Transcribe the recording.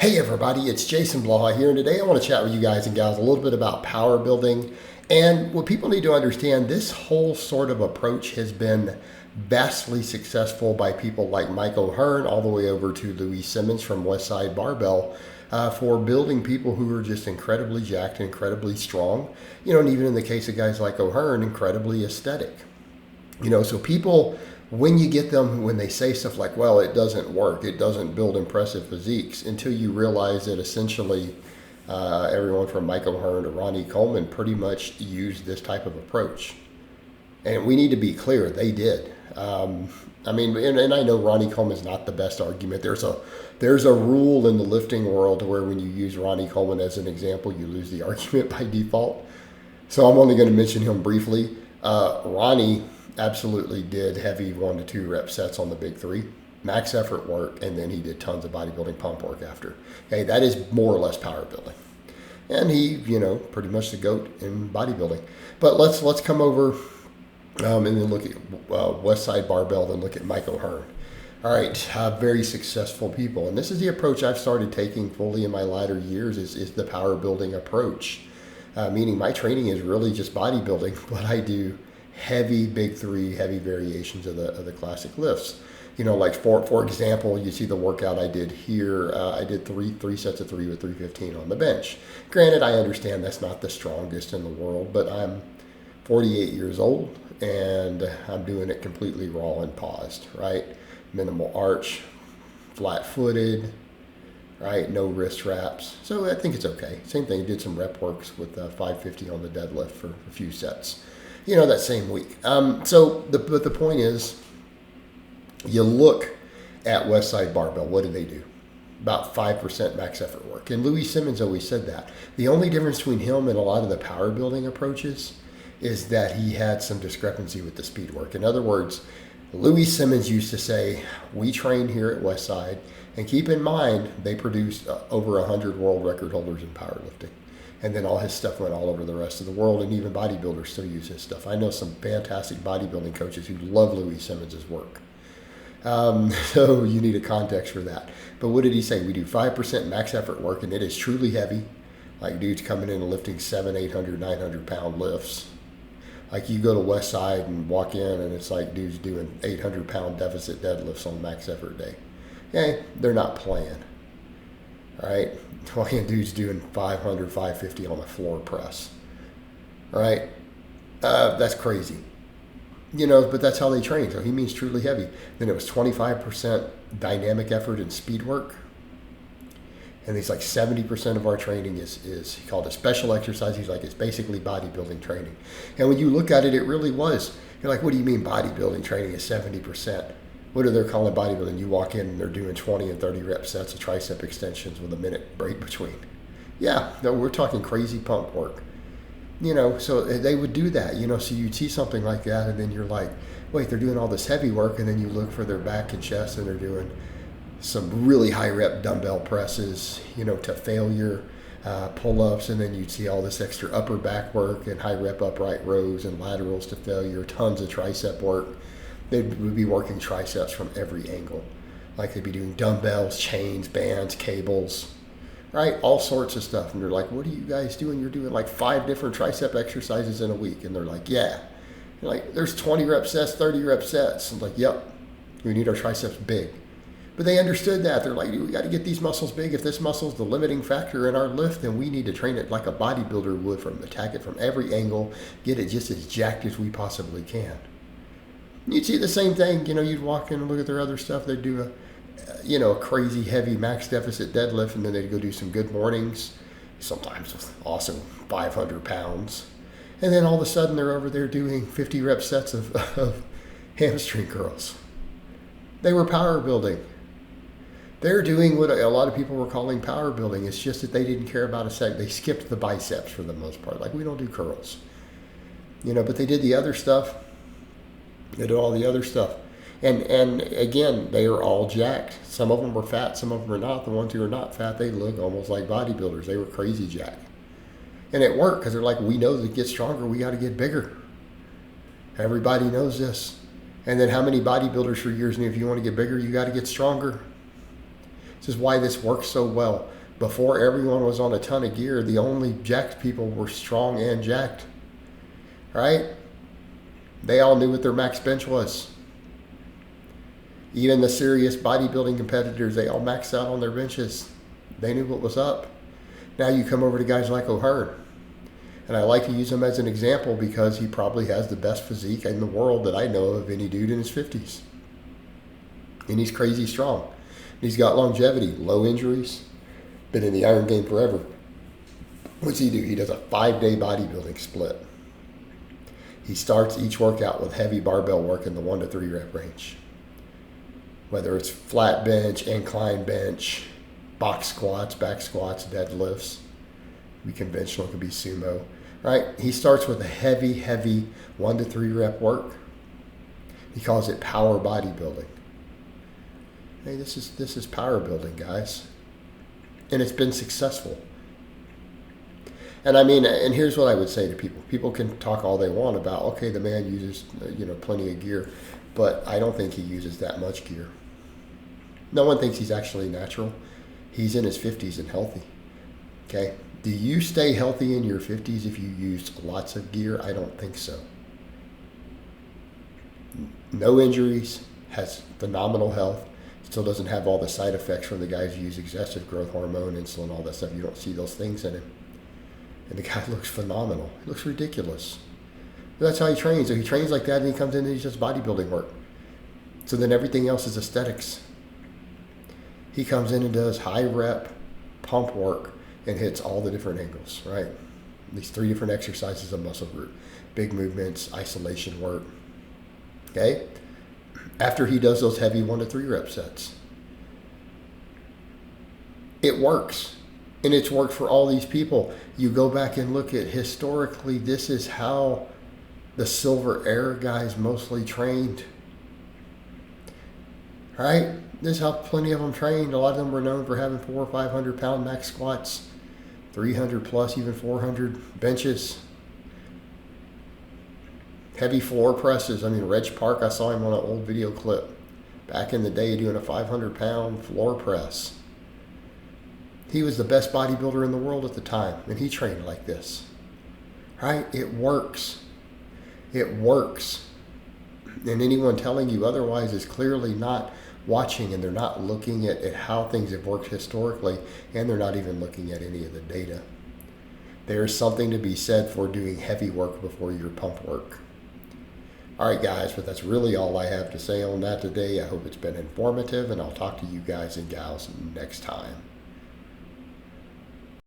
Hey everybody, it's Jason Blaha here, and today I want to chat with you guys and gals a little bit about power building. And what people need to understand, this whole sort of approach has been vastly successful by people like Mike O'Hearn all the way over to Loue Simmons from Westside Barbell for building people who are just incredibly jacked, incredibly strong, and even in the case of guys like O'Hearn, incredibly aesthetic. So people, when you get them, when they say stuff like, well, it doesn't work, it doesn't build impressive physiques, until you realize that essentially everyone from Mike O'Hearn to Ronnie Coleman pretty much used this type of approach. And we need to be clear, they did. And I know Ronnie Coleman's not the best argument. There's a rule in the lifting world where when you use Ronnie Coleman as an example, you lose the argument by default. So I'm only going to mention him briefly. Ronnie absolutely did heavy 1 to 2 rep sets on the big three, max effort work, and then he did tons of bodybuilding pump work after. Okay, that is more or less power building. And he, pretty much the GOAT in bodybuilding. But let's come over and then look at Westside Barbell, then look at Mike O'Hearn. All right, very successful people. And this is the approach I've started taking fully in my latter years is the power building approach. Meaning my training is really just bodybuilding, but I do heavy big three, heavy variations of the classic lifts. Like for example, you see the workout I did here. I did three sets of 3 with 315 on the bench. Granted, I understand that's not the strongest in the world, but I'm 48 years old and I'm doing it completely raw and paused, right? Minimal arch, flat-footed, right? No wrist wraps. So I think it's okay. Same thing, did some rep works with 550 on the deadlift for a few sets, that same week. But the point is, you look at Westside Barbell, what do they do? About 5% max effort work. And Loue Simmons always said that. The only difference between him and a lot of the power building approaches is that he had some discrepancy with the speed work. In other words, Loue Simmons used to say, we train here at Westside, and keep in mind, they produced over 100 world record holders in powerlifting. And then all his stuff went all over the rest of the world, and even bodybuilders still use his stuff. I know some fantastic bodybuilding coaches who love Loue Simmons' work. So you need a context for that. But what did he say? We do 5% max effort work, and it is truly heavy. Like dudes coming in and lifting 700, 800, 900 pound lifts. Like you go to Westside and walk in, and it's like dudes doing 800 pound deficit deadlifts on max effort day. Okay, they're not playing. All right, walking dudes doing 500, 550 on the floor press. All right, that's crazy. But that's how they train. So he means truly heavy. Then it was 25% dynamic effort and speed work. And he's like 70% of our training is he called it special exercise. He's like, it's basically bodybuilding training. And when you look at it, it really was. You're like, what do you mean bodybuilding training is 70%? What are they calling bodybuilding? You walk in and they're doing 20 and 30 rep sets of tricep extensions with a minute break between. Yeah, no, we're talking crazy pump work. So they would do that, so you'd see something like that, and then you're like, wait, they're doing all this heavy work, and then you look for their back and chest, and they're doing some really high rep dumbbell presses, to failure, pull-ups, and then you'd see all this extra upper back work and high rep upright rows and laterals to failure, tons of tricep work. They would be working triceps from every angle. Like they'd be doing dumbbells, chains, bands, cables, right? All sorts of stuff. And they're like, what are you guys doing? You're doing like 5 different tricep exercises in a week. And they're like, yeah. You're like, there's 20 rep sets, 30 rep sets. I'm like, yep, we need our triceps big. But they understood that. They're like, we got to get these muscles big. If this muscle's the limiting factor in our lift, then we need to train it like a bodybuilder would, attack it from every angle, get it just as jacked as we possibly can. You'd see the same thing, you'd walk in and look at their other stuff. They'd do a crazy heavy max deficit deadlift, and then they'd go do some good mornings, sometimes with awesome 500 pounds. And then all of a sudden they're over there doing 50 rep sets of hamstring curls. They were power building. They're doing what a lot of people were calling power building. It's just that they didn't care about a sec. They skipped the biceps for the most part. Like, we don't do curls. But they did the other stuff. They did all the other stuff. And again, they are all jacked. Some of them were fat, some of them are not. The ones who are not fat, they look almost like bodybuilders. They were crazy jacked. And it worked because they're like, we know to get stronger, we got to get bigger. Everybody knows this. And then how many bodybuilders for years knew if you want to get bigger, you got to get stronger. This is why this works so well. Before everyone was on a ton of gear, the only jacked people were strong and jacked. Right? They all knew what their max bench was. Even the serious bodybuilding competitors, they all maxed out on their benches. They knew what was up. Now you come over to guys like O'Hearn. And I like to use him as an example because he probably has the best physique in the world that I know of any dude in his 50s. And he's crazy strong. He's got longevity, low injuries, been in the iron game forever. What's he do? He does a 5-day bodybuilding split. He starts each workout with heavy barbell work in the 1 to 3 rep range. Whether it's flat bench, incline bench, box squats, back squats, deadlifts. Be conventional, it could be sumo. Right? He starts with a heavy 1 to 3 rep work. He calls it power bodybuilding. Hey, this is power building, guys. And it's been successful. And I mean, and here's what I would say to people. People can talk all they want about, okay, the man uses, plenty of gear, but I don't think he uses that much gear. No one thinks he's actually natural. He's in his 50s and healthy. Okay? Do you stay healthy in your 50s if you use lots of gear? I don't think so. No injuries, has phenomenal health, still doesn't have all the side effects from the guys who use excessive growth hormone, insulin, all that stuff. You don't see those things in him. And the guy looks phenomenal. He looks ridiculous. But that's how he trains. So he trains like that and he comes in and he does bodybuilding work. So then everything else is aesthetics. He comes in and does high rep pump work and hits all the different angles, right? These 3 different exercises of muscle group. Big movements, isolation work. Okay? After he does those heavy 1 to 3 rep sets. It works. And it's worked for all these people. You go back and look at historically, this is how the Silver Era guys mostly trained. Right? This is how plenty of them trained. A lot of them were known for having 400 or 500 pound max squats, 300 plus, even 400 benches. Heavy floor presses. I mean, Reg Park, I saw him on an old video clip back in the day doing a 500 pound floor press. He was the best bodybuilder in the world at the time, and he trained like this. Right? It works. It works. And anyone telling you otherwise is clearly not watching, and they're not looking at how things have worked historically, and they're not even looking at any of the data. There is something to be said for doing heavy work before your pump work. All right, guys, but that's really all I have to say on that today. I hope it's been informative, and I'll talk to you guys and gals next time.